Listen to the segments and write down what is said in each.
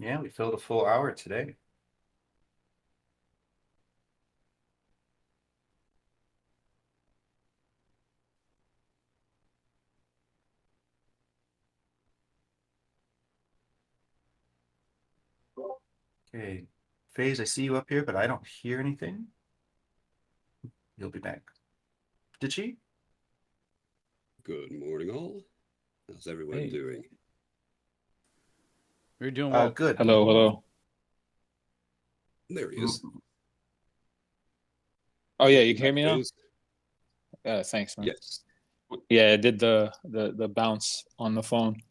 Yeah, we filled a full hour today. Okay. FaZe, I see you up here, but I don't hear anything. You'll be back. Did she? Good morning, all. How's everyone Hey, doing? we're doing well. Good. Hello, hello. There he is. Mm, Oh yeah, you Welcome can hear back, me now? Faze. Thanks, man. Yes. Yeah, I did the bounce on the phone.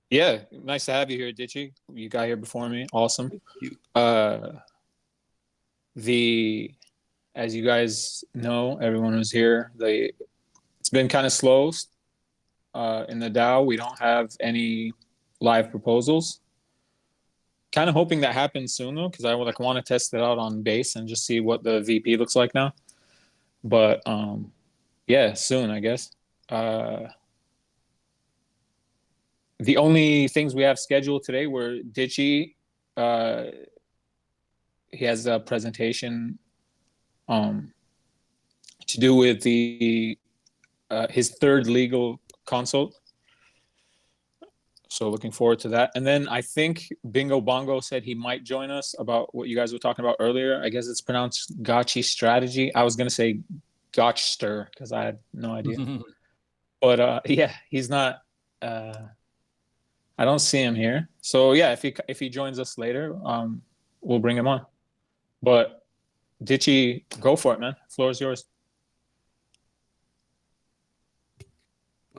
Yeah, nice to have you here, Ditchy. You got here before me. Awesome. Thank you. Uh, the as you guys know, everyone who's here, it's been kind of slow in the DAO. We don't have any live proposals. Kind of hoping that happens soon though, because I would like want to test it out on base and just see what the VP looks like now. But yeah, soon I guess. Uh, the only things we have scheduled today were Ditchy. Uh, he has a presentation um, to do with the his third legal consult. So looking forward to that. And then I think Bingo Bongo said he might join us about what you guys were talking about earlier. I guess it's pronounced Gotchi strategy. I was gonna say Gotchster because I had no idea. But yeah, he's not. I don't see him here. So yeah, if he joins us later, we'll bring him on. But Ditchy, go for it, man. Floor is yours.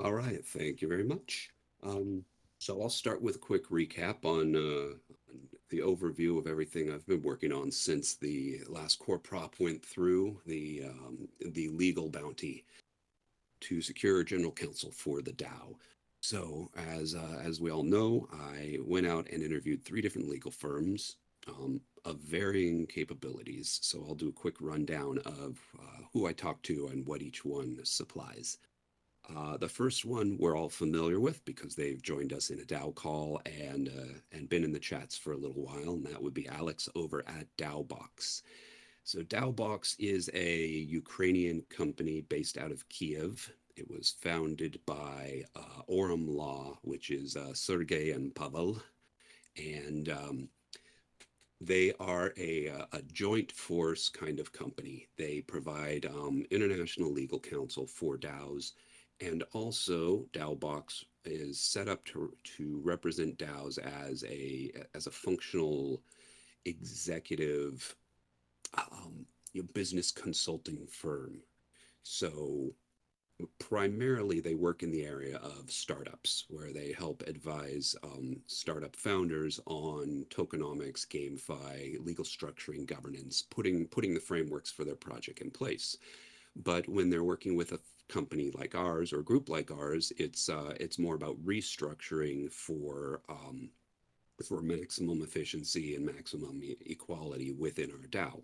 All right. Thank you very much. Um, so I'll start with a quick recap on the overview of everything I've been working on since the last core prop went through the legal bounty to secure general counsel for the DAO. So, as we all know, I went out and interviewed three different legal firms of varying capabilities. So, I'll do a quick rundown of who I talked to and what each one supplies. The first one we're all familiar with because they've joined us in a DAO call and been in the chats for a little while, and that would be Alex over at DAObox. So DAObox is a Ukrainian company based out of Kiev. It was founded by ApeLaw, which is Sergey and Pavel, and they are a joint force kind of company. They provide international legal counsel for DAOs, and also DAObox is set up to represent DAOs as a functional executive business consulting firm. So primarily they work in the area of startups where they help advise startup founders on tokenomics, GameFi, legal structuring, governance, putting the frameworks for their project in place. But when they're working with a company like ours or a group like ours, it's more about restructuring for maximum efficiency and maximum equality within our DAO.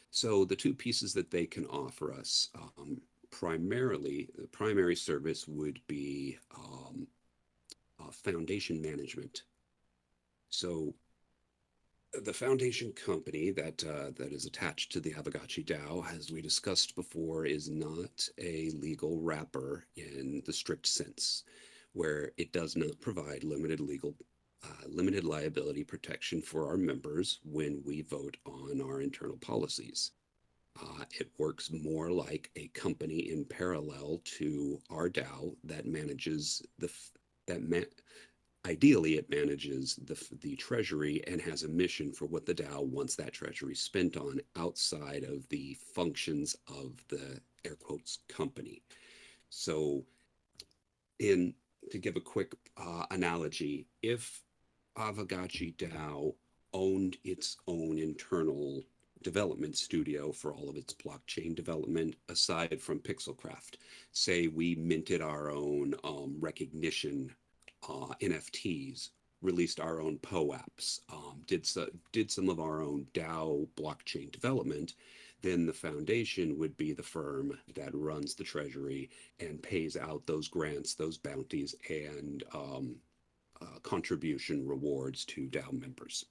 So the two pieces that they can offer us, primarily, the primary service would be foundation management. So the foundation company that is attached to the Aavegotchi DAO, as we discussed before, is not a legal wrapper in the strict sense, where it does not provide limited liability protection for our members when we vote on our internal policies. It works more like a company in parallel to our DAO that manages that ideally it manages the treasury and has a mission for what the DAO wants that treasury spent on outside of the functions of the air quotes company. So, in to give a quick analogy, if Aavegotchi DAO owned its own internal development studio for all of its blockchain development aside from Pixelcraft. Say we minted our own recognition NFTs, released our own POAPs, did some of our own DAO blockchain development, then the foundation would be the firm that runs the treasury and pays out those grants, those bounties, and contribution rewards to DAO members.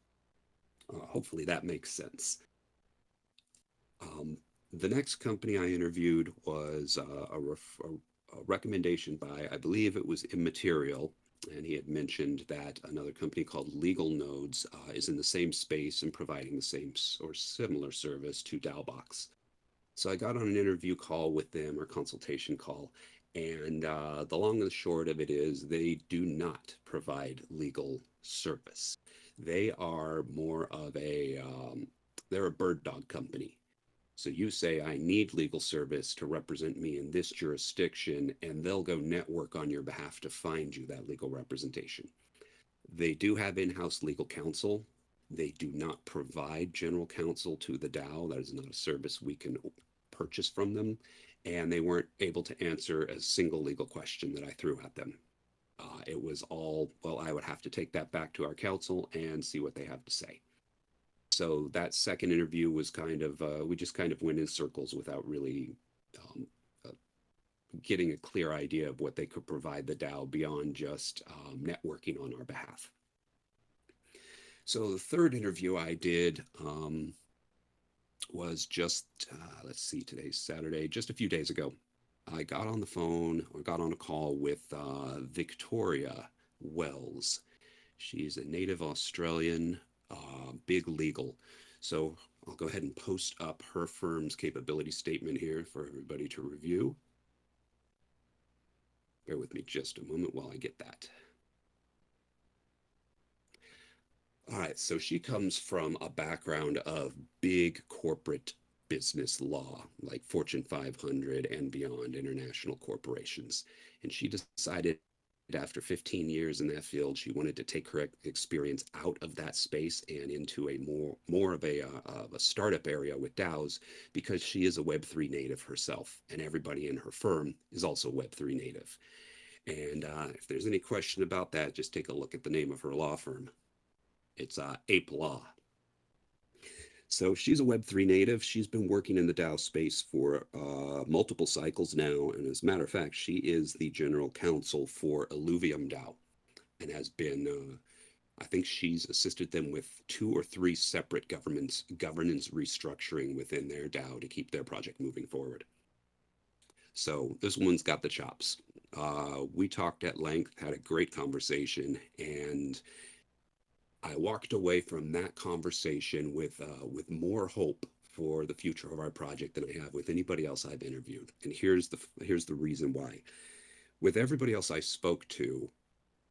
Hopefully that makes sense. The next company I interviewed was a recommendation by, I believe it was Immaterial, and he had mentioned that another company called Legal Nodes is in the same space and providing the same or similar service to DAObox. So I got on an interview call with them, or consultation call, and the long and the short of it is they do not provide legal service. They are more of they're a bird dog company. So you say, I need legal service to represent me in this jurisdiction, and they'll go network on your behalf to find you that legal representation. They do have in-house legal counsel. They do not provide general counsel to the DAO. That is not a service we can purchase from them. And they weren't able to answer a single legal question that I threw at them. It was all, well, I would have to take that back to our counsel and see what they have to say. So that second interview was kind of, we just kind of went in circles without really getting a clear idea of what they could provide the DAO beyond just networking on our behalf. So the third interview I did was just, let's see, today's Saturday, just a few days ago. I got on the phone, or got on a call with Victoria Wells. She's a native Australian, big legal. So I'll go ahead and post up her firm's capability statement here for everybody to review. Bear with me just a moment while I get that. All right, so she comes from a background of big corporate business law, like Fortune 500 and beyond international corporations. And she decided after 15 years in that field, she wanted to take her experience out of that space and into a more of a startup area with DAOs, because she is a Web3 native herself, and everybody in her firm is also Web3 native. And if there's any question about that, just take a look at the name of her law firm. It's ApeLaw. So she's a Web3 native. She's been working in the DAO space for multiple cycles now. And as a matter of fact, she is the general counsel for Illuvium DAO, and has been, I think she's assisted them with 2 or 3 separate governance restructuring within their DAO to keep their project moving forward. So this one's got the chops. We talked at length, had a great conversation, and I walked away from that conversation with more hope for the future of our project than I have with anybody else I've interviewed. And here's the reason why. With everybody else I spoke to,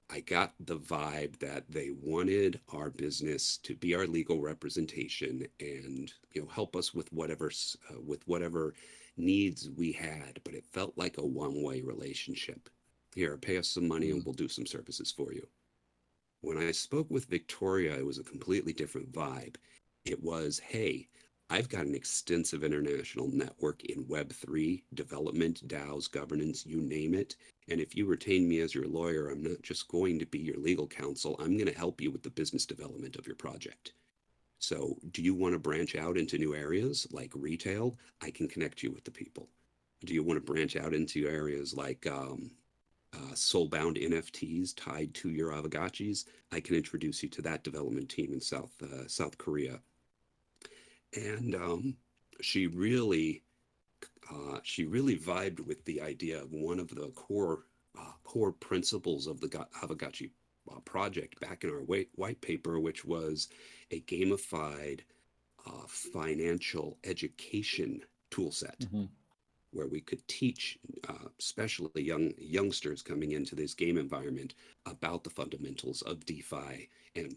I got the vibe that they wanted our business to be our legal representation and, you know, help us with whatever needs we had. But it felt like a one-way relationship. Here, pay us some money and we'll do some services for you. When I spoke with Victoria, it was a completely different vibe. It was, hey, I've got an extensive international network in Web3, development, DAOs, governance, you name it. And if you retain me as your lawyer, I'm not just going to be your legal counsel. I'm going to help you with the business development of your project. So do you want to branch out into new areas like retail? I can connect you with the people. Do you want to branch out into areas like soul-bound NFTs tied to your Aavegotchis? I can introduce you to that development team in South Korea. And she really vibed with the idea of one of the core principles of the Aavegotchi project back in our white paper, which was a gamified financial education tool set. Mm-hmm. Where we could teach, especially youngsters coming into this game environment, about the fundamentals of DeFi and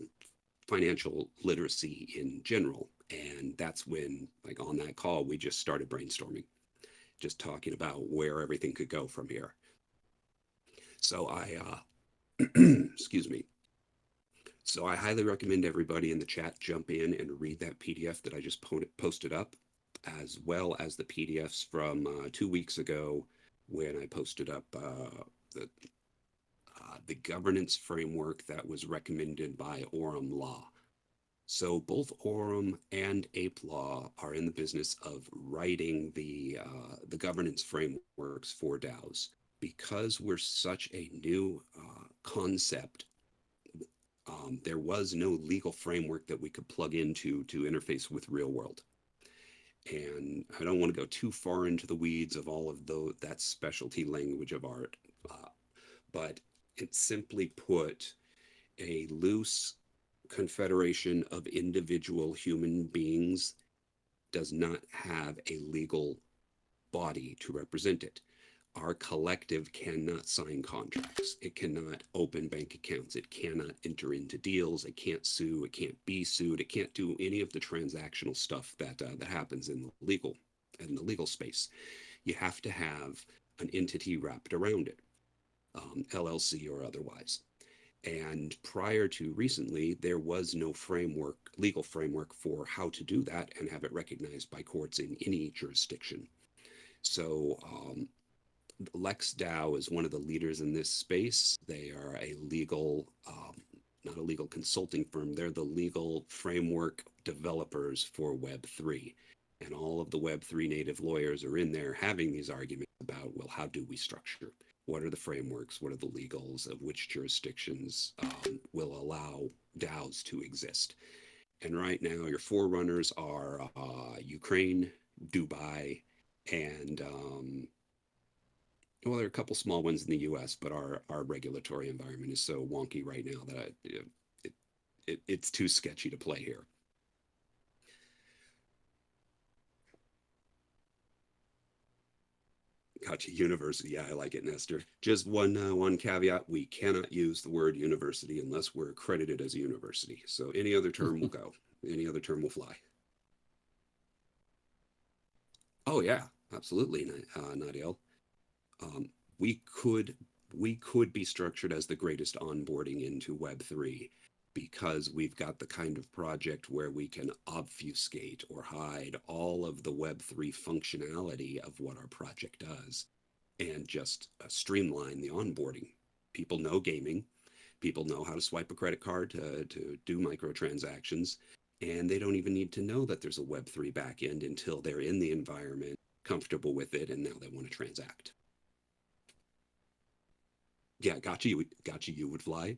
financial literacy in general. And that's when, like on that call, we just started brainstorming, just talking about where everything could go from here. So I, excuse me. So I highly recommend everybody in the chat jump in and read that PDF that I just posted up, as well as the PDFs from 2 weeks ago when I posted up the governance framework that was recommended by Aurum Law. So both Aurum and ApeLaw are in the business of writing the governance frameworks for DAOs. Because we're such a new concept, There was no legal framework that we could plug into to interface with real world. And I don't want to go too far into the weeds of all of that specialty language of art, but it simply put a loose confederation of individual human beings does not have a legal body to represent it. Our collective cannot sign contracts. It cannot open bank accounts. It cannot enter into deals. It can't sue. It can't be sued. It can't do any of the transactional stuff that happens in the legal space. You have to have an entity wrapped around it, LLC or otherwise. And prior to recently, there was no legal framework for how to do that and have it recognized by courts in any jurisdiction. So Lex DAO is one of the leaders in this space. They are a legal, not a legal consulting firm, they're the legal framework developers for Web3. And all of the Web3 native lawyers are in there having these arguments about, well, how do we structure? What are the frameworks? What are the legals of which jurisdictions will allow DAOs to exist? And right now, your forerunners are Ukraine, Dubai, and well, there are a couple small ones in the U.S., but our regulatory environment is so wonky right now that it's too sketchy to play here. Gotcha. University. Yeah, I like it, Nestor. Just one caveat. We cannot use the word university unless we're accredited as a university. So any other term will go. Any other term will fly. Oh, yeah, absolutely, Nadiel. We could be structured as the greatest onboarding into Web3 because we've got the kind of project where we can obfuscate or hide all of the Web3 functionality of what our project does and just streamline the onboarding. People know gaming. People know how to swipe a credit card to do microtransactions, and they don't even need to know that there's a Web3 backend until they're in the environment, comfortable with it, and now they want to transact. Yeah, gotcha. You would fly.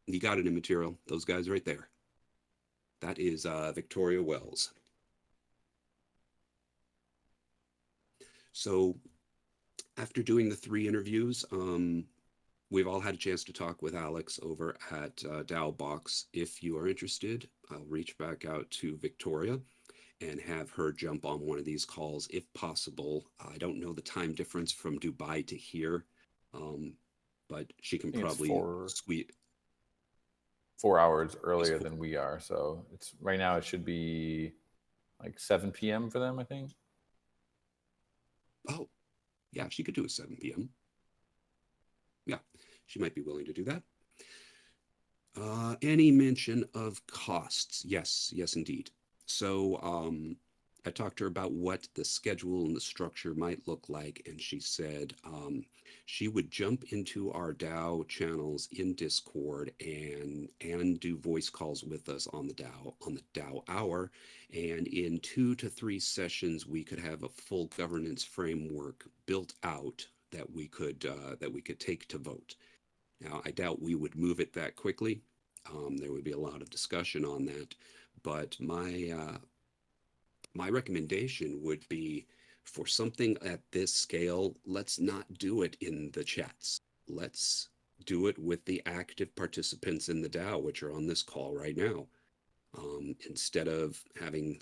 You got it in material. Those guys right there. That is Victoria Wells. So after doing the 3 interviews, we've all had a chance to talk with Alex over at DAO Box. If you are interested, I'll reach back out to Victoria and have her jump on one of these calls if possible. I don't know the time difference from Dubai to here, but she can probably squeeze 4 hours earlier than we are. So it's right now it should be like 7 p.m. for them, I think. Oh, yeah, she could do a 7 p.m. Yeah, she might be willing to do that. Any mention of costs? Yes, indeed. So I talked to her about what the schedule and the structure might look like, and she said she would jump into our DAO channels in Discord and do voice calls with us on the DAO hour, and in 2 to 3 sessions we could have a full governance framework built out that we could take to vote. Now, I doubt we would move it that quickly. There would be a lot of discussion on that, but my recommendation would be for something at this scale, let's not do it in the chats. Let's do it with the active participants in the DAO, which are on this call right now. Instead of having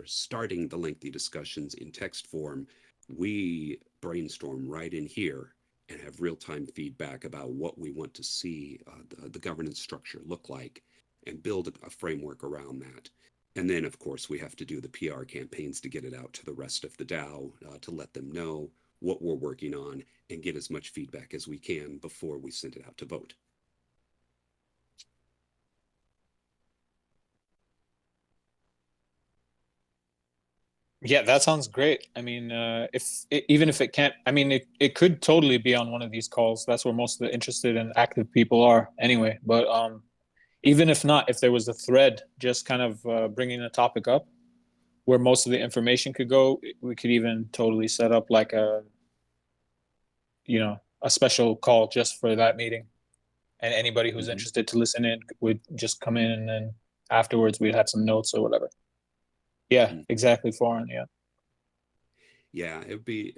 starting the lengthy discussions in text form, we brainstorm right in here and have real-time feedback about what we want to see the governance structure look like and build a framework around that. And then, of course, we have to do the PR campaigns to get it out to the rest of the DAO to let them know what we're working on and get as much feedback as we can before we send it out to vote. Yeah, that sounds great. I mean, even if it can't, I mean, it could totally be on one of these calls. That's where most of the interested and active people are anyway. But even if not, if there was a thread just kind of bringing the topic up where most of the information could go, we could even totally set up like a special call just for that meeting and anybody who's Mhm. interested to listen in would just come in, and then afterwards we'd have some notes or whatever. Yeah, Mhm. exactly. Foreign. Yeah. Yeah, it'd be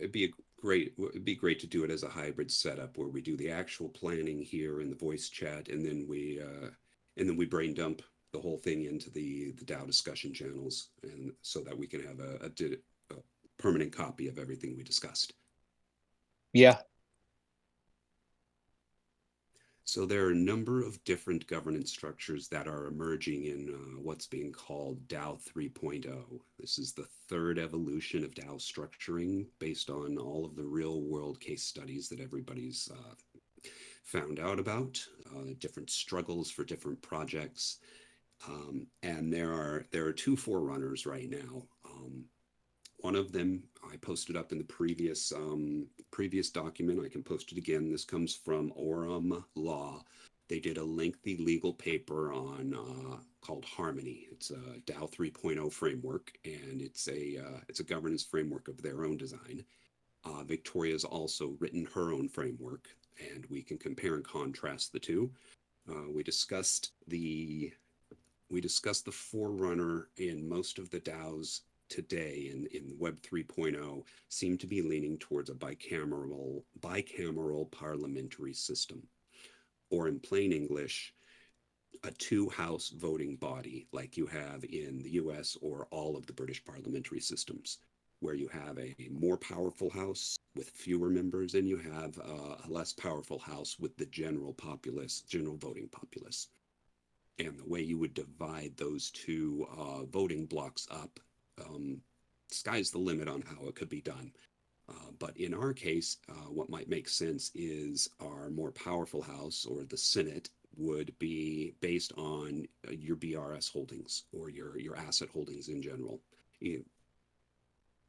great to do it as a hybrid setup where we do the actual planning here in the voice chat, and then we brain dump the whole thing into the DAO discussion channels, and so that we can have a permanent copy of everything we discussed. Yeah. So there are a number of different governance structures that are emerging in what's being called DAO 3.0. This is the third evolution of DAO structuring based on all of the real world case studies that everybody's found out about, different struggles for different projects. And there are two forerunners right now. One of them I posted up in the previous document. I can post it again. This comes from ApeLaw. They did a lengthy legal paper on called Harmony. It's a DAO 3.0 framework, and it's a governance framework of their own design. Victoria's also written her own framework, and we can compare and contrast the two. We discussed the forerunner in most of the DAOs today in Web 3.0 seem to be leaning towards a bicameral parliamentary system, or in plain English, a two-house voting body like you have in the US or all of the British parliamentary systems, where you have a more powerful house with fewer members, and you have a less powerful house with the general voting populace. And the way you would divide those two voting blocks up, sky's the limit on how it could be done. But in our case, what might make sense is our more powerful house, or the Senate, would be based on your BRS holdings, or your asset holdings in general.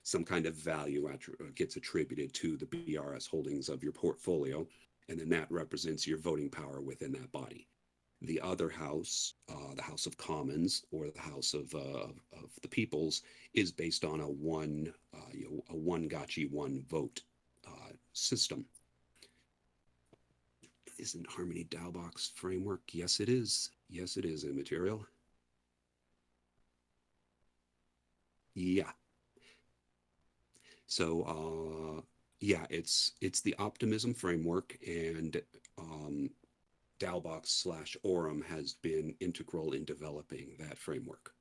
Some kind of value gets attributed to the BRS holdings of your portfolio, and then that represents your voting power within that body. The other house, the House of Commons, or the House of the Peoples, is based on a one gotchi, one vote system. Isn't Harmony DAObox framework? Yes, it is. Yes, it is, immaterial. Yeah. So yeah, it's the optimism framework, and DAObox/Aurum has been integral in developing that framework.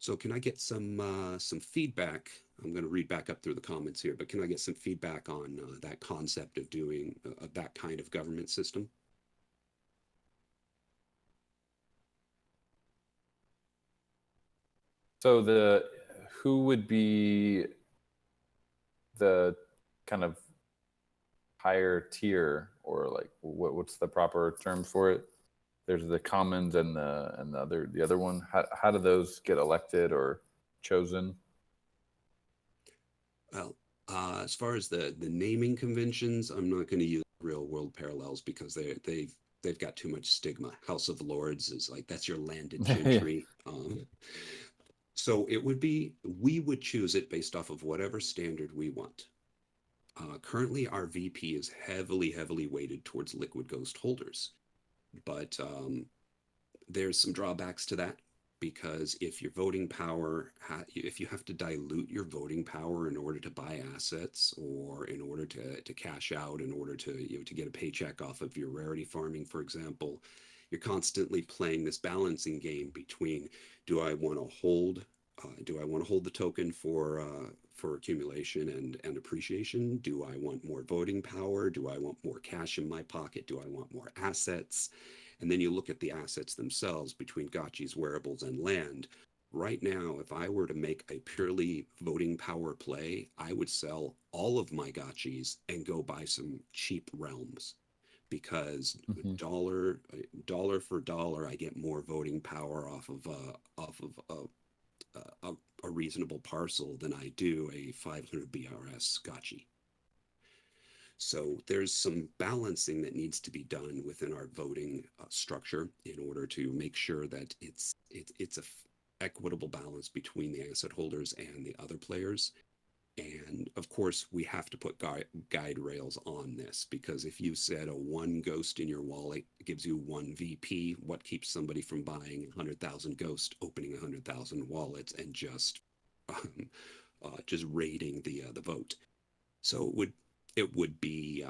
So can I get some feedback? I'm going to read back up through the comments here, but can I get some feedback on that concept of doing that kind of government system? So who would be the kind of higher tier, or like what's the proper term for it? There's the commons and the other one. How do those get elected or chosen? Well, as far as the naming conventions, I'm not going to use real world parallels because they've got too much stigma. House of Lords is like, that's your landed gentry. So we would choose it based off of whatever standard we want. Currently, our VP is heavily weighted towards liquid ghost holders, but there's some drawbacks to that, because if your voting power, if you have to dilute your voting power in order to buy assets, or in order to cash out, in order to to get a paycheck off of your rarity farming, for example, you're constantly playing this balancing game between, do I want to hold the token for accumulation and appreciation? Do I want more voting power? Do I want more cash in my pocket? Do I want more assets? And then you look at the assets themselves between gotchis, wearables, and land. Right now, if I were to make a purely voting power play, I would sell all of my gotchis and go buy some cheap realms, because Mhm. dollar for dollar, I get more voting power off of a reasonable parcel than I do a 500 BRS gotchi. So there's some balancing that needs to be done within our voting structure in order to make sure that it's a equitable balance between the asset holders and the other players. And of course, we have to put guide rails on this, because if you said a one ghost in your wallet gives you one VP, what keeps somebody from buying 100,000 ghost, opening 100,000 wallets, and just raiding the vote? So it would be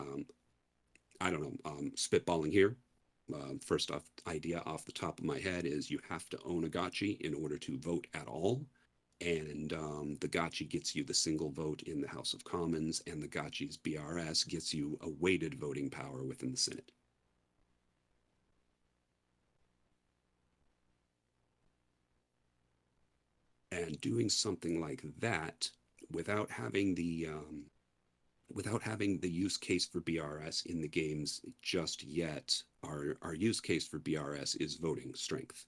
I don't know, spitballing here. First off, idea off the top of my head is you have to own a gotchi in order to vote at all. And the gotchi gets you the single vote in the House of Commons, and the gotchi's BRS gets you a weighted voting power within the Senate. And doing something like that without having the use case for BRS in the games just yet, our use case for BRS is voting strength.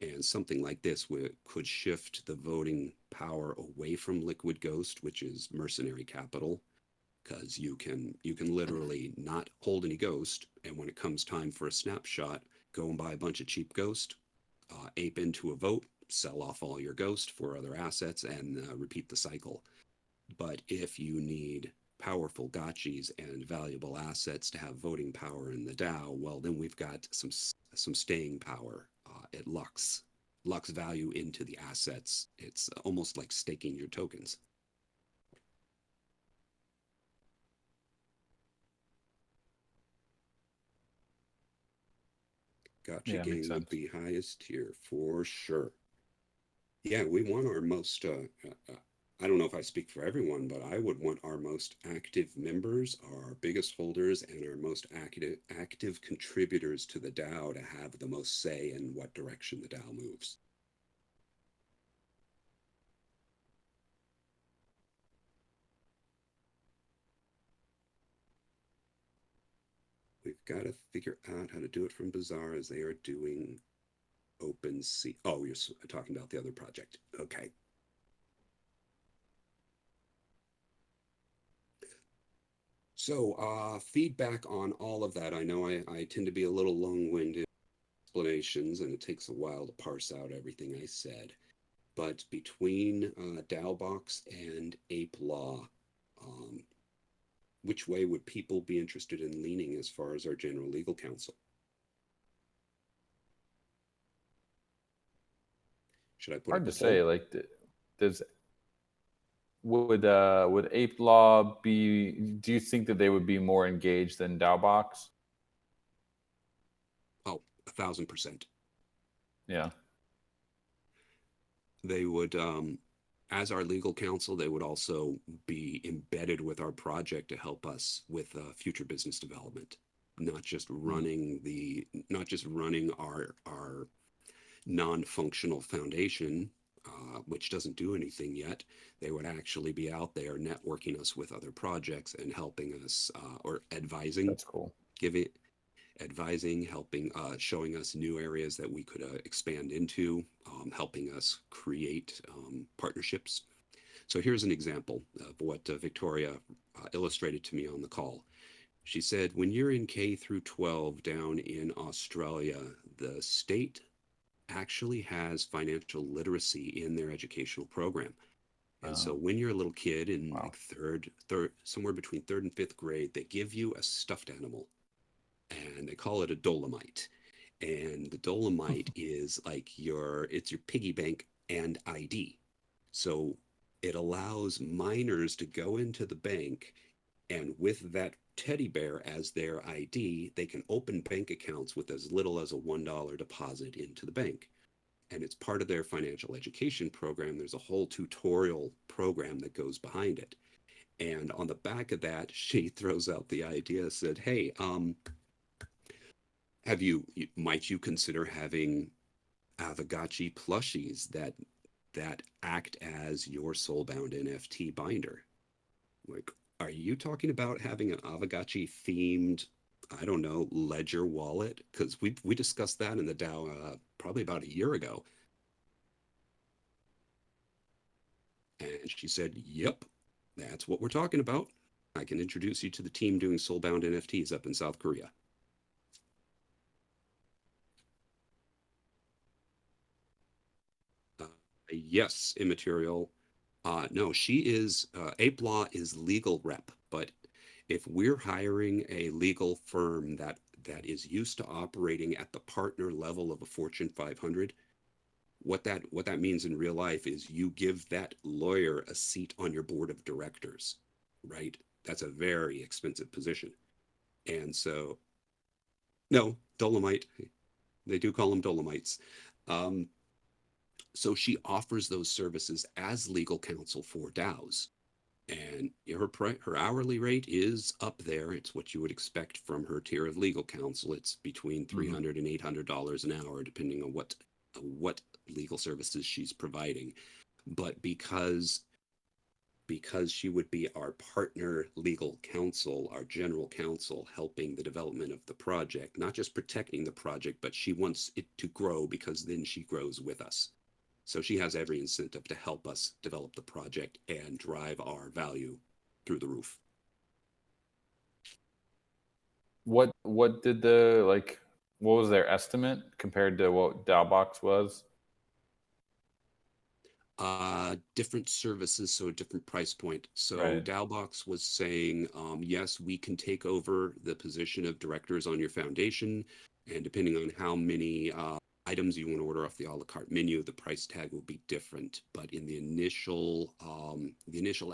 And something like this could shift the voting power away from Liquid Ghost, which is mercenary capital, because you can literally not hold any ghost, and when it comes time for a snapshot, go and buy a bunch of cheap ghost, ape into a vote, sell off all your ghost for other assets, and repeat the cycle. But if you need powerful gotchis and valuable assets to have voting power in the DAO, well, then we've got some staying power. It locks value into the assets. It's almost like staking your tokens. Gotcha Yeah, makes game would sense. be highest tier for sure. Yeah, we want our most I don't know if I speak for everyone, but I would want our most active members, our biggest holders, and our most active contributors to the DAO to have the most say in what direction the DAO moves. We've got to figure out how to do it from Bazaar, as they are doing OpenSea. Oh, you're talking about the other project. Okay. So feedback on all of that. I know I tend to be a little long-winded explanations, and it takes a while to parse out everything I said. But between DAObox and ApeLaw, which way would people be interested in leaning as far as our general legal counsel? Should I put Hard up to a say. poll? Like, does would ApeLaw be? Do you think that they would be more engaged than DAObox? Oh, 1,000%. Yeah. They would, as our legal counsel, they would also be embedded with our project to help us with future business development, not just running our non-functional foundation, which doesn't do anything yet. They would actually be out there networking us with other projects and helping us, or advising, That's cool. helping, showing us new areas that we could expand into, helping us create partnerships. So here's an example of what Victoria illustrated to me on the call. She said, when you're in K through 12 down in Australia, the state actually has financial literacy in their educational program. And so when you're a little kid in Wow. like third, somewhere between third and fifth grade, they give you a stuffed animal, and they call it a dolomite. And the dolomite is like it's your piggy bank and ID. So it allows minors to go into the bank, and with that teddy bear as their ID, they can open bank accounts with as little as a $1 deposit into the bank. And it's part of their financial education program. There's a whole tutorial program that goes behind it. And on the back of that, she throws out the idea, said, hey, might you consider having Aavegotchi plushies that act as your soulbound NFT binder? Like, are you talking about having an Aavegotchi themed, I don't know, ledger wallet? Because we discussed that in the DAO probably about a year ago. And she said, yep, that's what we're talking about. I can introduce you to the team doing soulbound NFTs up in South Korea. Yes, immaterial. No, she is, ApeLaw is legal rep, but if we're hiring a legal firm that is used to operating at the partner level of a Fortune 500, what that means in real life is you give that lawyer a seat on your board of directors, right? That's a very expensive position. And so, no, Dolomite, they do call them Dolomites. Um, so she offers those services as legal counsel for DAOs. And her hourly rate is up there. It's what you would expect from her tier of legal counsel. It's between $300 and $800 an hour, depending on what legal services she's providing. But because she would be our partner legal counsel, our general counsel, helping the development of the project, not just protecting the project, but she wants it to grow because then she grows with us. So she has every incentive to help us develop the project and drive our value through the roof. What did the what was their estimate compared to what Dowbox was? Different services, so a different price point. So Right. Dowbox was saying, yes, we can take over the position of directors on your foundation, and depending on how many items you want to order off the a la carte menu, the price tag will be different. But in the initial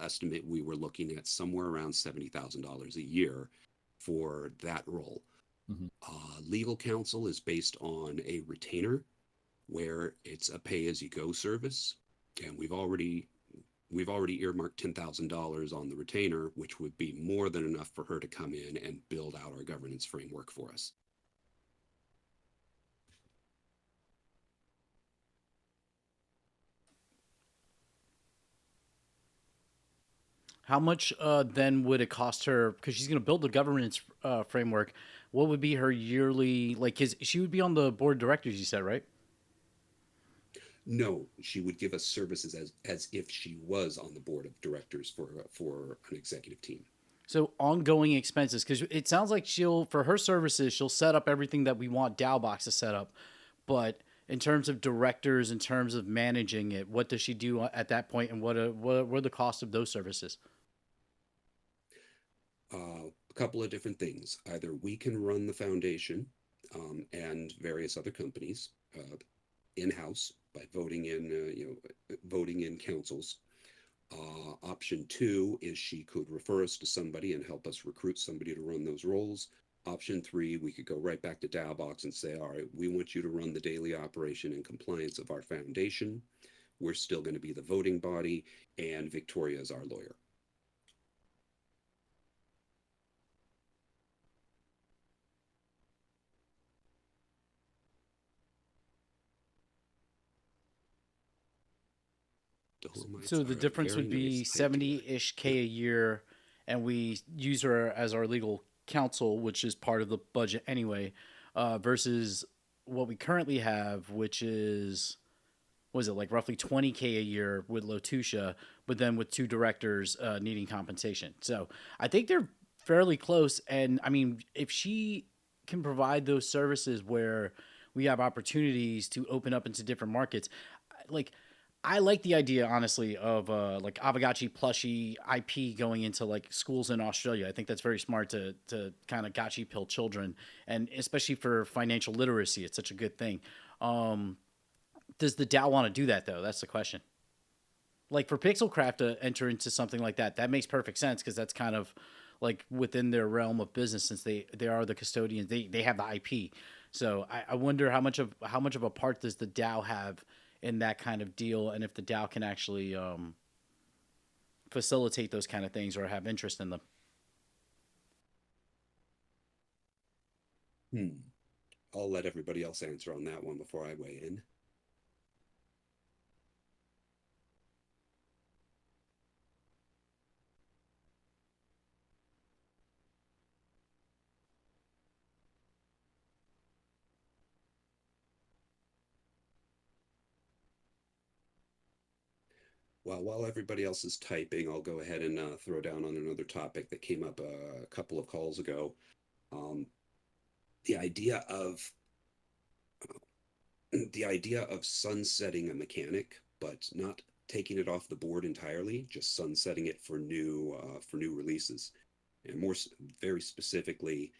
estimate, we were looking at somewhere around $70,000 a year for that role. Mhm. Legal counsel is based on a retainer, where it's a pay-as-you-go service, and we've already earmarked $10,000 on the retainer, which would be more than enough for her to come in and build out our governance framework for us. How much then would it cost her? Because she's going to build the governance framework. What would be her yearly, like, his, she would be on the board of directors, you said, right? No, she would give us services as if she was on the board of directors for an executive team. So ongoing expenses, because it sounds like she'll, for her services, she'll set up everything that we want Dowbox to set up. But in terms of directors, in terms of managing it, what does she do at that point, and what are the costs of those services? A couple of different things. Either we can run the foundation and various other companies in-house by voting in councils. Option two is she could refer us to somebody and help us recruit somebody to run those roles. Option three, we could go right back to Dowbox and say, all right, we want you to run the daily operation and compliance of our foundation. We're still going to be the voting body, and Victoria is our lawyer. Dolomites So the are a difference very would be nice hike to it. 70-ish K a year, and we use her as our legal counsel, which is part of the budget anyway, versus what we currently have, which is, was it like roughly 20K a year with Lotusha, but then with two directors needing compensation. So I think they're fairly close. And I mean, if she can provide those services where we have opportunities to open up into different markets, like, I like the idea, honestly, of like Aavegotchi plushie IP going into like schools in Australia. I think that's very smart to kind of gotchi pill children, and especially for financial literacy, it's such a good thing. Does the DAO want to do that though? That's the question. Like for Pixelcraft to enter into something like that, that makes perfect sense because that's kind of like within their realm of business since they are the custodians. They have the IP. So I wonder how much of a part does the DAO have in that kind of deal, and if the DAO can actually facilitate those kind of things or have interest in them. I'll let everybody else answer on that one before I weigh in. Well, while everybody else is typing, I'll go ahead and throw down on another topic that came up a couple of calls ago. Um, the idea of the idea of sunsetting a mechanic, but not taking it off the board entirely, just sunsetting it for new releases. And very specifically,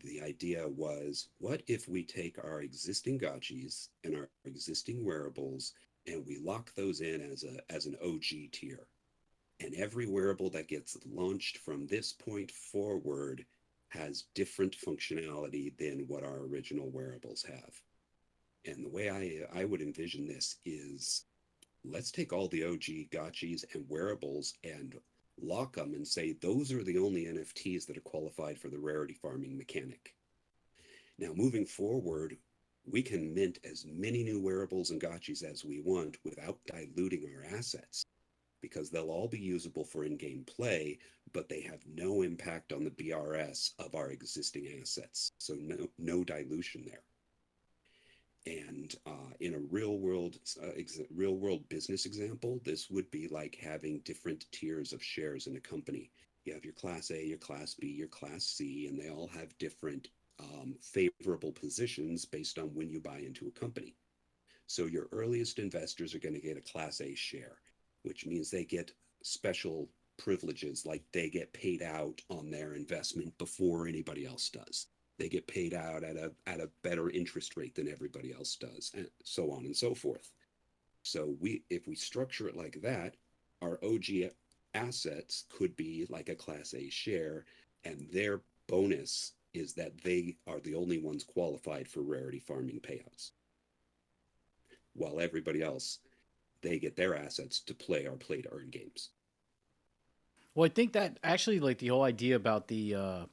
the idea was, what if we take our existing gotchis and our existing wearables and we lock those in as an OG tier? And every wearable that gets launched from this point forward has different functionality than what our original wearables have. And the way I would envision this is, let's take all the OG gotchis and wearables and lock them and say those are the only NFTs that are qualified for the rarity farming mechanic. Now, moving forward, we can mint as many new wearables and gotchis as we want without diluting our assets, because they'll all be usable for in-game play, but they have no impact on the BRS of our existing assets. So no dilution there. And in a real world business example, this would be like having different tiers of shares in a company. You have your Class A, your Class B, your Class C, and they all have different favorable positions based on when you buy into a company. So your earliest investors are going to get a Class A share, which means they get special privileges, like they get paid out on their investment before anybody else does. They get paid out at a better interest rate than everybody else does, and so on and so forth. So if we structure it like that, our OG assets could be like a Class A share, and their bonus is that they are the only ones qualified for rarity farming payouts, while everybody else, they get their assets to play our play to earn games. Well, I think that actually, like, the whole idea about the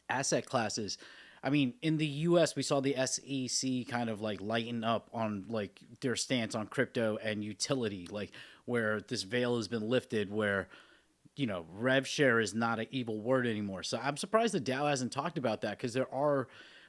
asset classes, I mean, in the US we saw the SEC kind of like lighten up on like their stance on crypto and utility, like where this veil has been lifted, where rev share is not an evil word anymore. So I'm surprised the DAO hasn't talked about that, because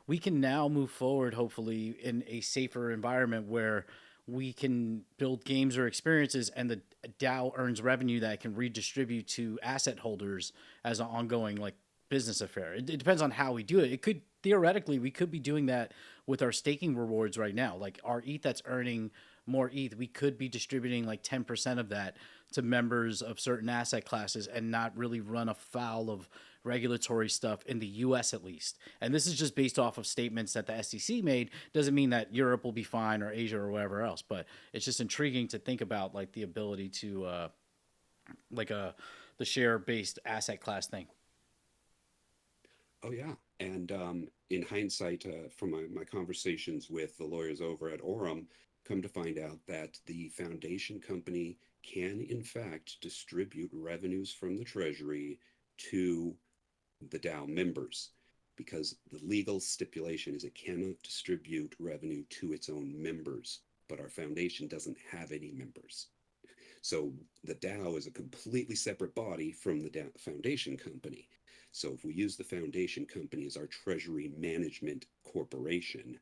we can now move forward hopefully in a safer environment where we can build games or experiences, and the DAO earns revenue that it can redistribute to asset holders as an ongoing like business affair. It depends on how we do it. It could theoretically, we could be doing that with our staking rewards right now. Like our ETH that's earning more ETH, we could be distributing like 10% of that to members of certain asset classes and not really run afoul of regulatory stuff in the US at least. And this is just based off of statements that the SEC made. Doesn't mean that Europe will be fine or Asia or wherever else, but it's just intriguing to think about like the ability to the share-based asset class thing. Oh yeah, and in hindsight, from my conversations with the lawyers over at Aurum, come to find out that the foundation company can in fact distribute revenues from the treasury to the DAO members, because the legal stipulation is it cannot distribute revenue to its own members, but our foundation doesn't have any members. So the DAO is a completely separate body from the foundation company. So if we use the foundation company as our treasury management corporation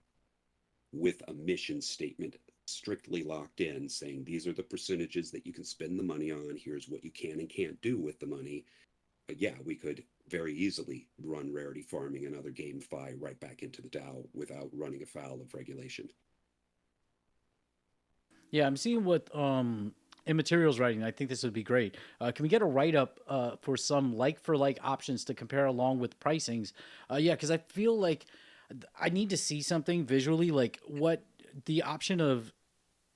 with a mission statement strictly locked in, saying these are the percentages that you can spend the money on, here's what you can and can't do with the money, but yeah, we could very easily run rarity farming and other GameFi right back into the DAO without running afoul of regulation. Yeah, I'm seeing what Immaterial's writing. I think this would be great. Can we get a write-up for some like-for-like options to compare along with pricings? Yeah, because I feel like I need to see something visually, like what the option of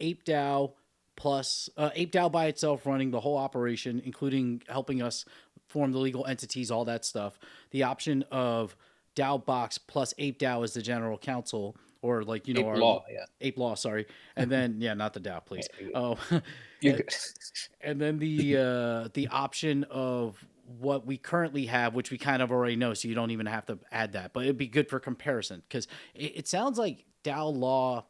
ApeDAO plus ApeDAO by itself running the whole operation, including helping us form the legal entities, all that stuff. The option of DAO Box plus ApeDAO as the general counsel, or like ApeLaw, yeah. ApeLaw, sorry, and then not the DAO, please. Oh, You and then the option of what we currently have, which we kind of already know, so you don't even have to add that, but it'd be good for comparison, because it sounds like DAO Law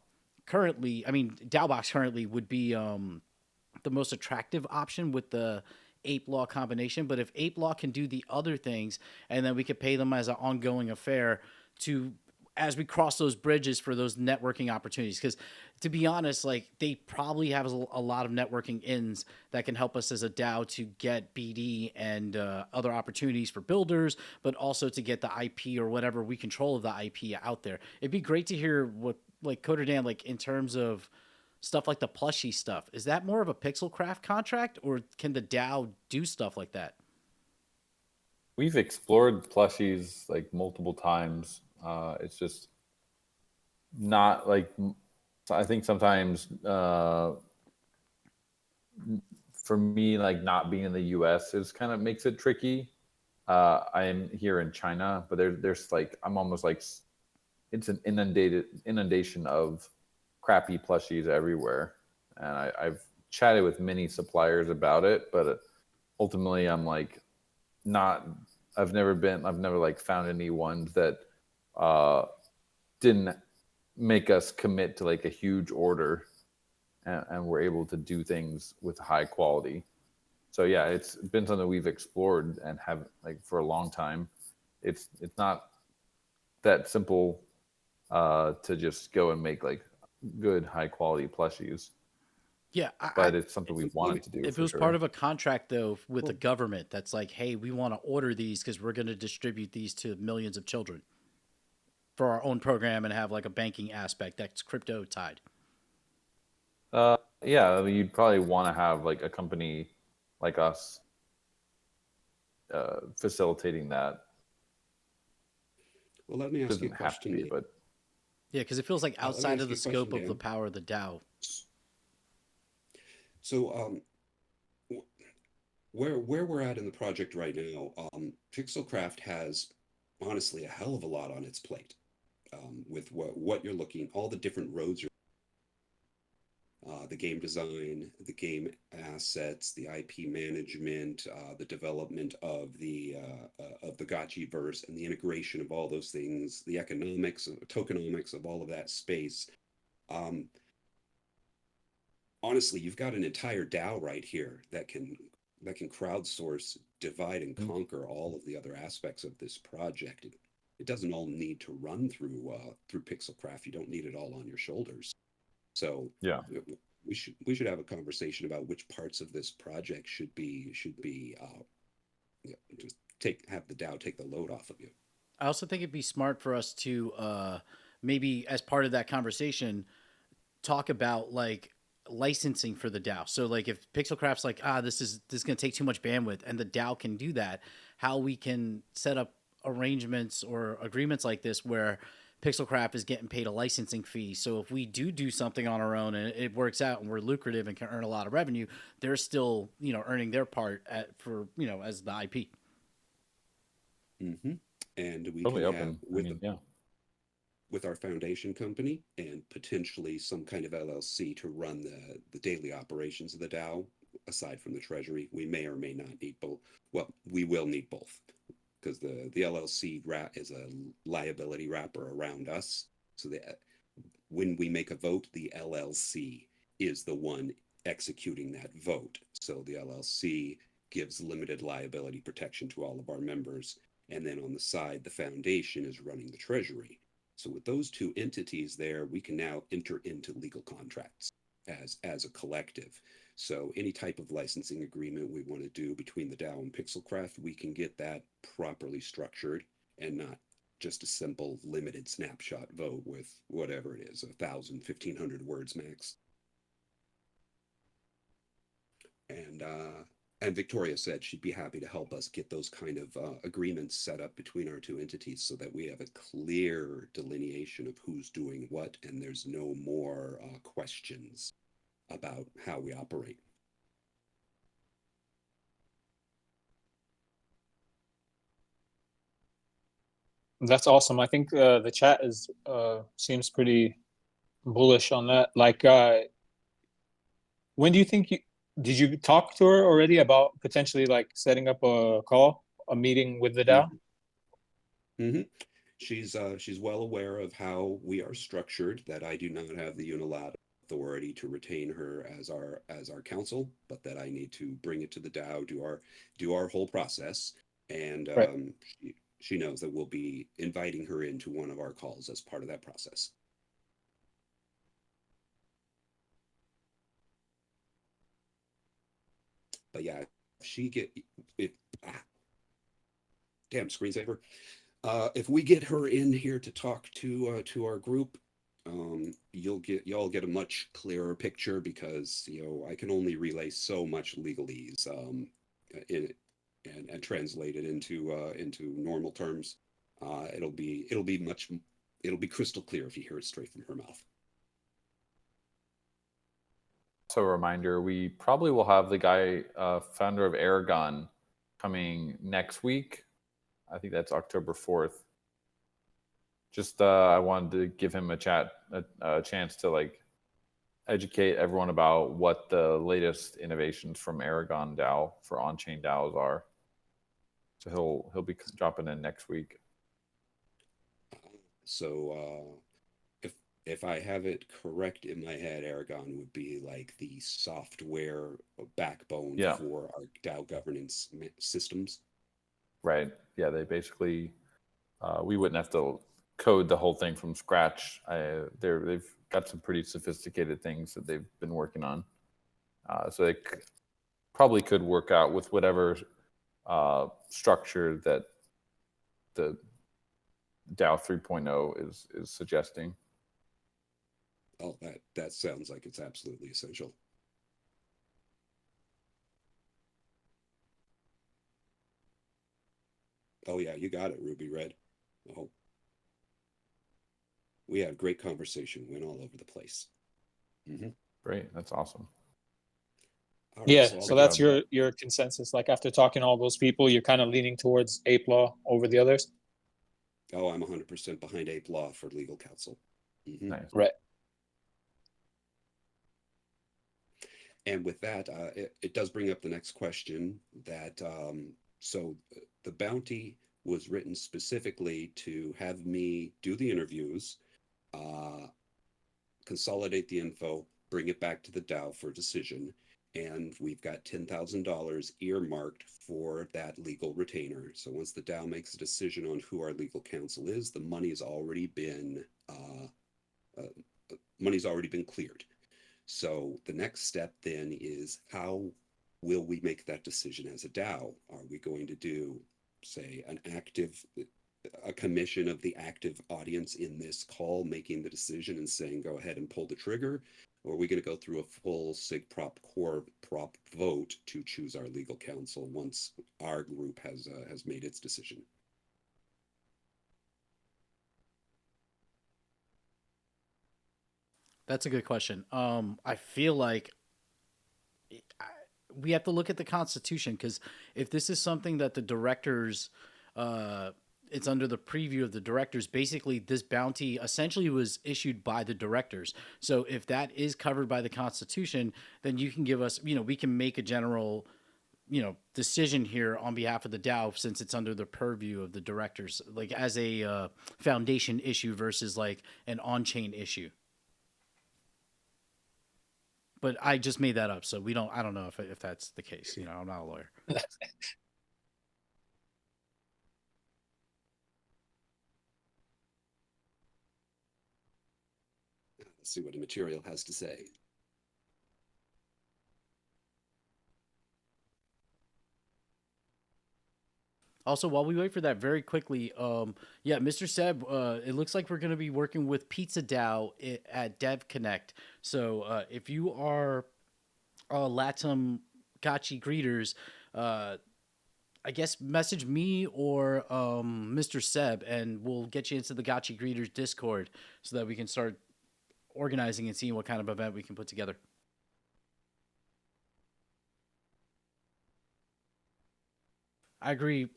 currently, I mean, DAO Box currently would be the most attractive option with the ApeLaw combination. But if ApeLaw can do the other things, and then we could pay them as an ongoing affair as we cross those bridges for those networking opportunities. Because to be honest, like they probably have a lot of networking ins that can help us as a DAO to get BD and other opportunities for builders, but also to get the IP or whatever we control of the IP out there. It'd be great to hear what, like, Coder Dan, like in terms of stuff like the plushie stuff, is that more of a Pixelcraft contract, or can the DAO do stuff like that? We've explored plushies like multiple times. It's just not like, I think sometimes for me, like not being in the US is kind of makes it tricky. I'm here in China, but there's like, I'm almost like, it's an inundation of crappy plushies everywhere. And I've chatted with many suppliers about it, but ultimately I'm like, I've never like found any ones that didn't make us commit to like a huge order, and we're able to do things with high quality. So yeah, it's been something we've explored and have like for a long time. It's not that simple to just go and make like good high quality plushies. Yeah, But it's something we wanted to do. if it was part of a contract though with the government that's like, hey, we want to order these because we're going to distribute these to millions of children for our own program and have like a banking aspect that's crypto tied. Yeah, I mean, you'd probably want to have like a company like us facilitating that. Well, let me ask you a Doesn't have to question. be, but Yeah, because it feels like Let me outside ask of you the a question, scope of the Dan. power of the DAO. So, where we're at in the project right now, Pixelcraft has honestly a hell of a lot on its plate. With what you're looking, all the different roads you're, the game design, the game assets, the IP management, the development of the Gotchi verse, and the integration of all those things, the economics, tokenomics of all of that space. Um, Honestly, you've got an entire DAO right here that can crowdsource, divide, and conquer all of the other aspects of this project. It doesn't all need to run through Pixelcraft. You don't need it all on your shoulders. So yeah, we should have a conversation about which parts of this project should be just have the DAO take the load off of you. I also think it'd be smart for us to maybe as part of that conversation talk about like licensing for the DAO. So like if Pixelcraft's like, this is going to take too much bandwidth, and the DAO can do that, how we can set up arrangements or agreements like this where Pixelcraft is getting paid a licensing fee. So if we do something on our own and it works out and we're lucrative and can earn a lot of revenue, they're still, earning their part for, as the IP. Mm-hmm. And we totally can open. have with I mean, yeah. with our foundation company and potentially some kind of LLC to run the daily operations of the DAO. Aside from the treasury, we may or may not need both. Well, we will need both because the LLC is a liability wrapper around us. So that when we make a vote, the LLC is the one executing that vote. So the LLC gives limited liability protection to all of our members. And then on the side, the foundation is running the treasury. So with those two entities there, we can now enter into legal contracts as a collective. So any type of licensing agreement we want to do between the DAO and Pixelcraft, we can get that properly structured and not just a simple limited snapshot vote with whatever it is, 1,000, 1,500 words max. And Victoria said she'd be happy to help us get those kind of agreements set up between our two entities so that we have a clear delineation of who's doing what and there's no more questions about how we operate. That's awesome. I think the chat is seems pretty bullish on that. Like, when do you think did you talk to her already about potentially like setting up a meeting with the DAO? Mm-hmm. She's well aware of how we are structured, that I do not have the unilateral authority to retain her as our counsel, but that I need to bring it to the DAO, do our whole process, and Right. she knows that we'll be inviting her into one of our calls as part of that process. But yeah, she get it. Damn screensaver. If we get her in here to talk to our group, y'all get a much clearer picture because I can only relay so much legalese in and translate it into normal terms. It'll be crystal clear if you hear it straight from her mouth. So a reminder, we probably will have the guy, founder of Aragon, coming next week. I think that's October 4th. Just I wanted to give him a chance to like educate everyone about what the latest innovations from Aragon DAO for on-chain DAOs are. So he'll be dropping in next week. So if I have it correct in my head, Aragon would be like the software backbone Yeah. for our DAO governance systems. Right. Yeah, they basically we wouldn't have to code the whole thing from scratch. They've got some pretty sophisticated things that they've been working on. So it probably could work out with whatever structure that the DAO 3.0 is suggesting. Oh, that sounds like it's absolutely essential. Oh yeah, you got it, Ruby Red. Oh, we had a great conversation. Went all over the place. Mm-hmm. Great, that's awesome. All right, Yeah, so so that's your consensus. Like after talking to all those people, you're kind of leaning towards ApeLaw over the others. Oh, I'm 100% behind ApeLaw for legal counsel. Mm-hmm. Nice. Right. And with that, it does bring up the next question that so the bounty was written specifically to have me do the interviews, consolidate the info, bring it back to the DAO for decision. And we've got $10,000 earmarked for that legal retainer. So once the DAO makes a decision on who our legal counsel is, the money's already been cleared. So the next step then is how will we make that decision as a DAO? Are we going to do, say, a commission of the active audience in this call making the decision and saying go ahead and pull the trigger? Or are we going to go through a full SIG prop core prop vote to choose our legal counsel once our group has made its decision? That's a good question. I feel like we have to look at the Constitution, because if this is something that the directors, it's under the preview of the directors, basically this bounty essentially was issued by the directors. So if that is covered by the Constitution, then you can give us, we can make a general, decision here on behalf of the DAO, since it's under the purview of the directors, like as a foundation issue versus like an on-chain issue. But I just made that up, so I don't know if that's the case. I'm not a lawyer. Let's see what the material has to say. Also, while we wait for that, very quickly, Mr. Seb, it looks like we're going to be working with Pizza DAO at Dev Connect. So if you are Latam Gotchi greeters, I guess message me or Mr. Seb, and we'll get you into the Gotchi greeters Discord so that we can start organizing and seeing what kind of event we can put together. I agree.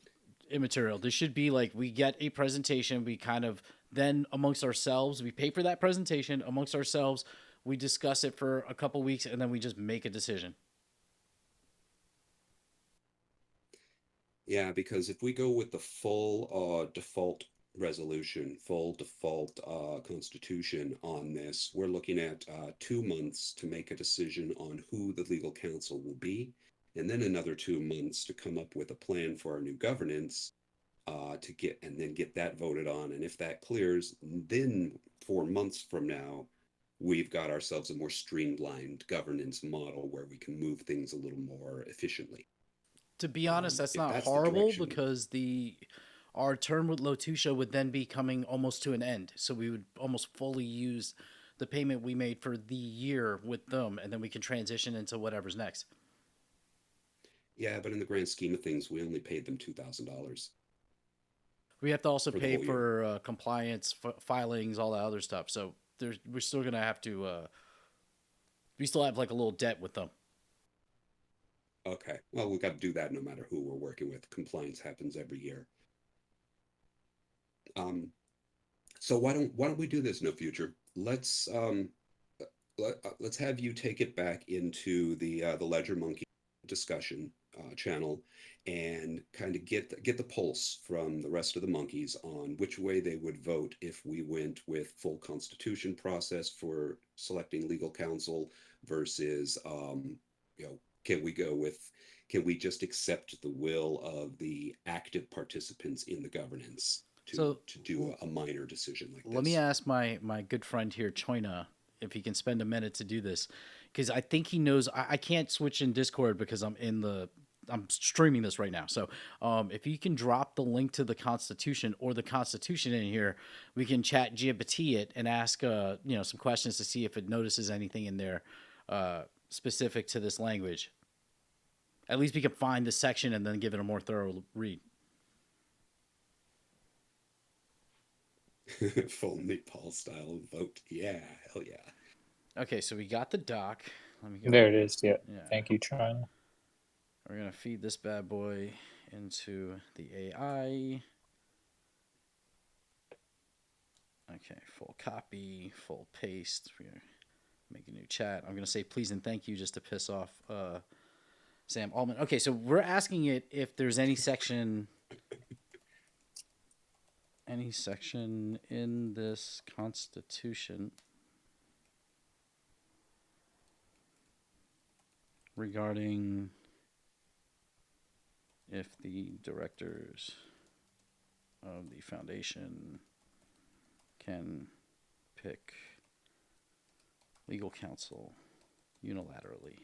Immaterial. This should be like we get a presentation, we kind of then amongst ourselves, we pay for that presentation amongst ourselves, we discuss it for a couple weeks, and then we just make a decision. Yeah, because if we go with the full default resolution, full default constitution on this, we're looking at 2 months to make a decision on who the legal counsel will be, and then another 2 months to come up with a plan for our new governance to get that voted on. And if that clears, then 4 months from now, we've got ourselves a more streamlined governance model where we can move things a little more efficiently. To be honest, that's not horrible, because our term with Lotusha would then be coming almost to an end. So we would almost fully use the payment we made for the year with them, and then we can transition into whatever's next. Yeah, but in the grand scheme of things, we only paid them $2,000 We have to also for the pay whole year. for compliance, filings, all that other stuff. So we're still going to have to, we still have like a little debt with them. Okay. Well, we've got to do that no matter who we're working with. Compliance happens every year. So why don't we do this, No Future? Let's let's have you take it back into the Ledger Monkey discussion channel and kind of get the pulse from the rest of the monkeys on which way they would vote if we went with full constitution process for selecting legal counsel versus can we just accept the will of the active participants in the governance to do a minor decision like this? Let me ask my good friend here, Choina, if he can spend a minute to do this, because I think he knows. I can't switch in Discord because I'm streaming this right now. So if you can drop the link to the Constitution or the Constitution in here, we can chat GPT it and ask some questions to see if it notices anything in there specific to this language. At least we can find the section and then give it a more thorough read. Full Nepal style vote. Yeah, hell yeah. Okay, so we got the doc. Let me go. There it is. Yeah. Thank you, Tron. We're going to feed this bad boy into the AI. Okay, full copy, full paste. We're going to make a new chat. I'm going to say please and thank you just to piss off Sam Altman. Okay, so we're asking it if there's any section in this Constitution regarding if the directors of the foundation can pick legal counsel unilaterally.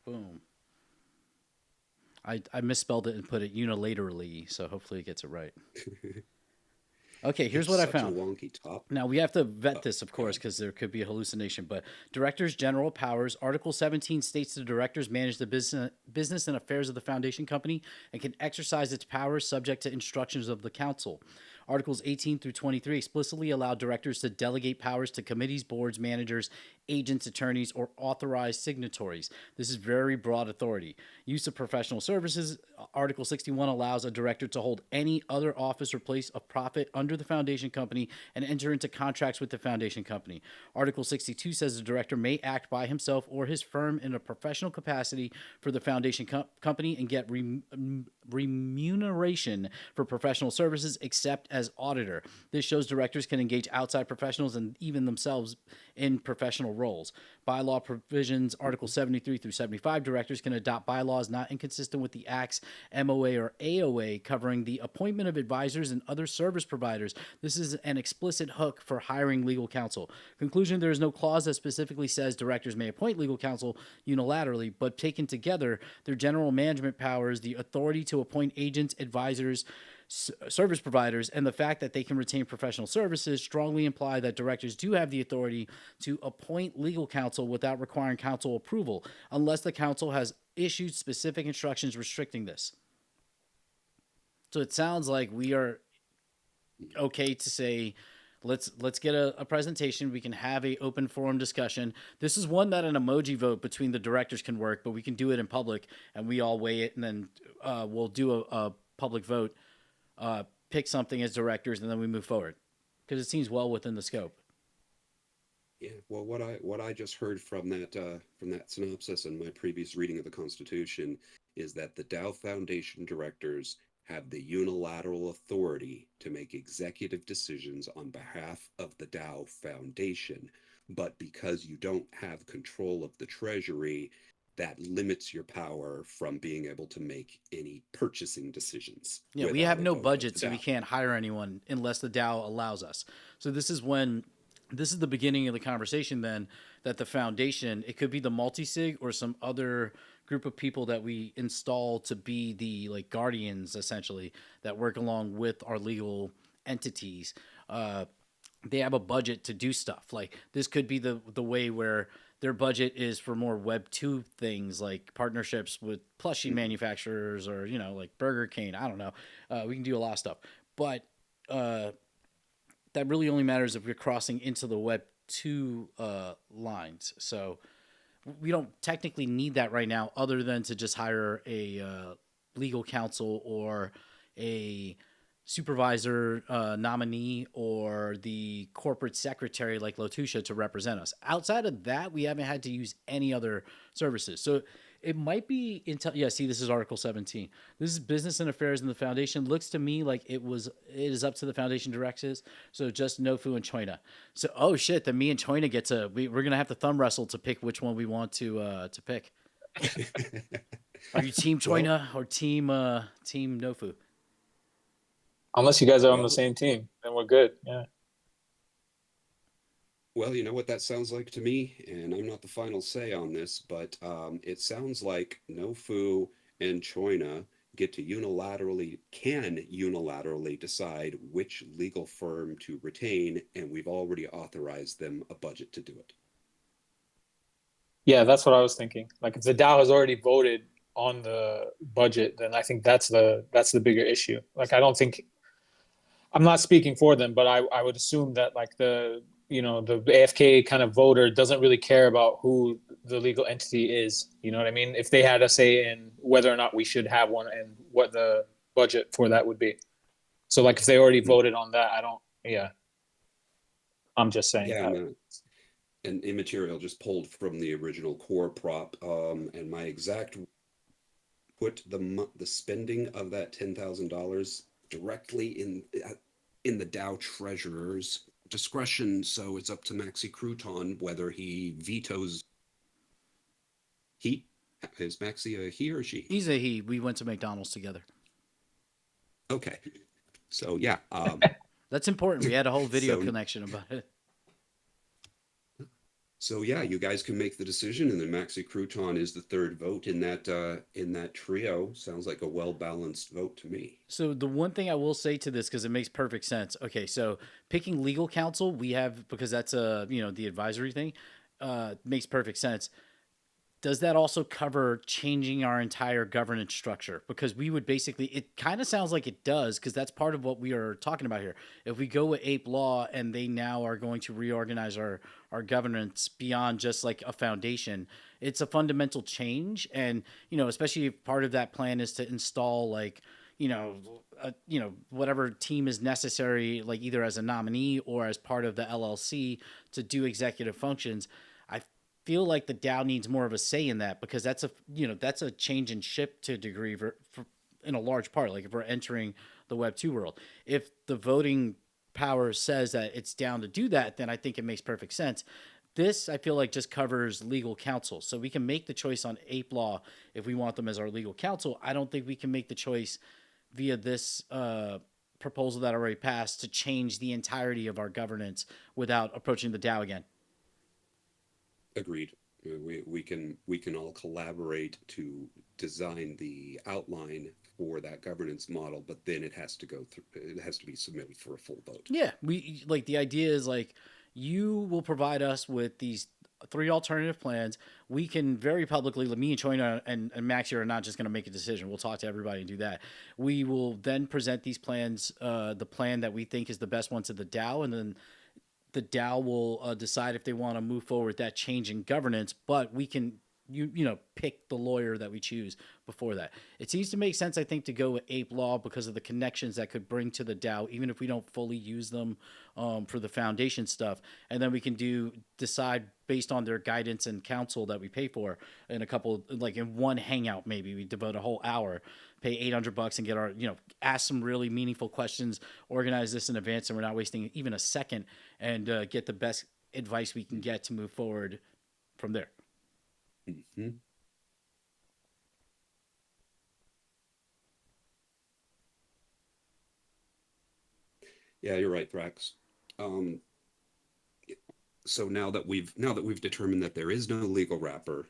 Boom. I misspelled it and put it unilaterally, so hopefully it gets it right. Okay, here's what I found. Such a wonky top. Now, we have to vet this, of course, because there could be a hallucination, but Directors' General Powers, Article 17 states the directors manage the business and affairs of the foundation company and can exercise its powers subject to instructions of the council. Articles 18 through 23 explicitly allow directors to delegate powers to committees, boards, managers, agents, attorneys, or authorized signatories. This is very broad authority. Use of professional services. Article 61 allows a director to hold any other office or place of profit under the foundation company and enter into contracts with the foundation company. Article 62 says the director may act by himself or his firm in a professional capacity for the foundation company and get remuneration for professional services except as auditor. This shows directors can engage outside professionals and even themselves in professional roles. Bylaw provisions, Article 73 through 75, directors can adopt bylaws not inconsistent with the Act's MOA or AOA covering the appointment of advisors and other service providers. This is an explicit hook for hiring legal counsel. Conclusion, there is no clause that specifically says directors may appoint legal counsel unilaterally, but taken together, their general management powers, the authority to appoint agents, advisors, service providers, and the fact that they can retain professional services strongly imply that directors do have the authority to appoint legal counsel without requiring counsel approval, unless the council has issued specific instructions restricting this. So it sounds like we are okay to say, let's get a presentation. We can have a open forum discussion. This is one that an emoji vote between the directors can work, but we can do it in public and we all weigh it, and then we'll do a public vote. Pick something as directors, and then we move forward because it seems well within the scope. Yeah, well, what I just heard from that synopsis and my previous reading of the Constitution is that the DAO Foundation directors have the unilateral authority to make executive decisions on behalf of the DAO Foundation, but because you don't have control of the Treasury, that limits your power from being able to make any purchasing decisions. Yeah, we have no budget, so we can't hire anyone unless the DAO allows us. So this is the beginning of the conversation then, that the foundation, it could be the multi-sig or some other group of people that we install to be the like guardians, essentially, that work along with our legal entities. They have a budget to do stuff. Like this could be the way where their budget is for more Web 2 things like partnerships with plushie manufacturers or, like Burger King. I don't know. We can do a lot of stuff. But that really only matters if we're crossing into the Web 2 lines. So we don't technically need that right now other than to just hire a legal counsel or a supervisor nominee or the corporate secretary like Lotusha to represent us. Outside of that, we haven't had to use any other services. So it might be yeah, see, this is Article 17. This is business and affairs in the foundation. Looks to me like it is up to the foundation directors. So just Nofu and Choina. So oh shit, then me and Choina get to we're gonna have to thumb wrestle to pick which one we want to pick. Are you team Choina or team Nofu? Unless you guys are on the same team, then we're good. Yeah. Well, you know what that sounds like to me, and I'm not the final say on this, but it sounds like Nofu and Choina can unilaterally decide which legal firm to retain, and we've already authorized them a budget to do it. Yeah, that's what I was thinking. Like if the DAO has already voted on the budget, then I think that's the bigger issue. Like I don't think, I'm not speaking for them, but I would assume that like the AFK kind of voter doesn't really care about who the legal entity is. You know what I mean? If they had a say in whether or not we should have one and what the budget for that would be. So like if they already voted on that, I'm just saying. Yeah, and immaterial just pulled from the original core prop, and my exact put the spending of that $10,000 directly in the DAO treasurer's discretion. So it's up to Maxi Crouton whether he vetoes. Is Maxi a he or she? He's a he. We went to McDonald's together. Okay, so yeah, that's important. We had a whole video connection about it. So yeah, you guys can make the decision, and then Maxi Crouton is the third vote in that trio. Sounds like a well-balanced vote to me. So the one thing I will say to this, because it makes perfect sense. Okay, so picking legal counsel, we have, because that's the advisory thing, makes perfect sense. Does that also cover changing our entire governance structure? Because we would basically, it kind of sounds like it does, because that's part of what we are talking about here. If we go with ApeLaw and they now are going to reorganize our governance beyond just like a foundation, it's a fundamental change. And, especially if part of that plan is to install like, whatever team is necessary, like either as a nominee or as part of the LLC to do executive functions. I feel like the DAO needs more of a say in that, because that's a change in ship to a degree for in a large part. Like if we're entering the Web 2 world, if the voting power says that it's down to do that, then I think it makes perfect sense. This, I feel like, just covers legal counsel. So we can make the choice on ApeLaw if we want them as our legal counsel. I don't think we can make the choice via this proposal that already passed to change the entirety of our governance without approaching the DAO again. Agreed. We can all collaborate to design the outline for that governance model, but then it has to be submitted for a full vote. Yeah, we like the idea is like you will provide us with these 3 alternative plans. We can very publicly, me and Choina and Maxi are not just going to make a decision. We'll talk to everybody and do that. We will then present these plans, the plan that we think is the best one to the DAO, and then the DAO will decide if they want to move forward with that change in governance, but we can pick the lawyer that we choose before that. It seems to make sense, I think, to go with ApeLaw because of the connections that could bring to the DAO, even if we don't fully use them for the foundation stuff. And then we can decide based on their guidance and counsel that we pay for in a couple, like in one hangout, maybe we devote a whole hour, pay $800 and get our, ask some really meaningful questions, organize this in advance, and we're not wasting even a second, and get the best advice we can get to move forward from there. Mm-hmm. Yeah, you're right, Thrax. So now that we've determined that there is no legal wrapper,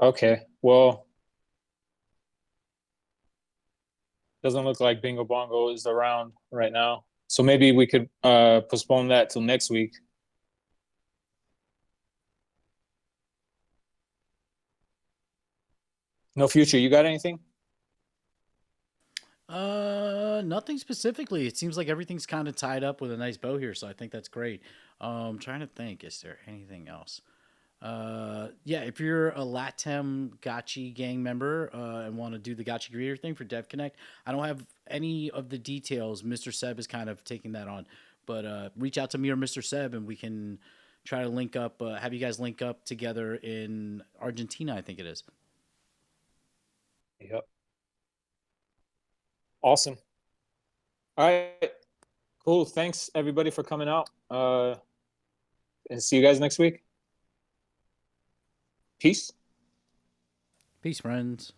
Okay. Well, doesn't look like Bingo Bongo is around right now. So maybe we could postpone that till next week. No Future, you got anything? Nothing specifically. It seems like everything's kind of tied up with a nice bow here, so I think that's great. Trying to think, is there anything else? Yeah, if you're a Latam Gotchi gang member and want to do the Gotchi greeter thing for Dev Connect, I don't have any of the details. Mr. Seb is kind of taking that on, but reach out to me or Mr. Seb and we can try to link up. Have you guys link up together in Argentina? I think it is. Yep. Awesome. All right. Cool. Thanks everybody for coming out. And see you guys next week. Peace. Peace, friends.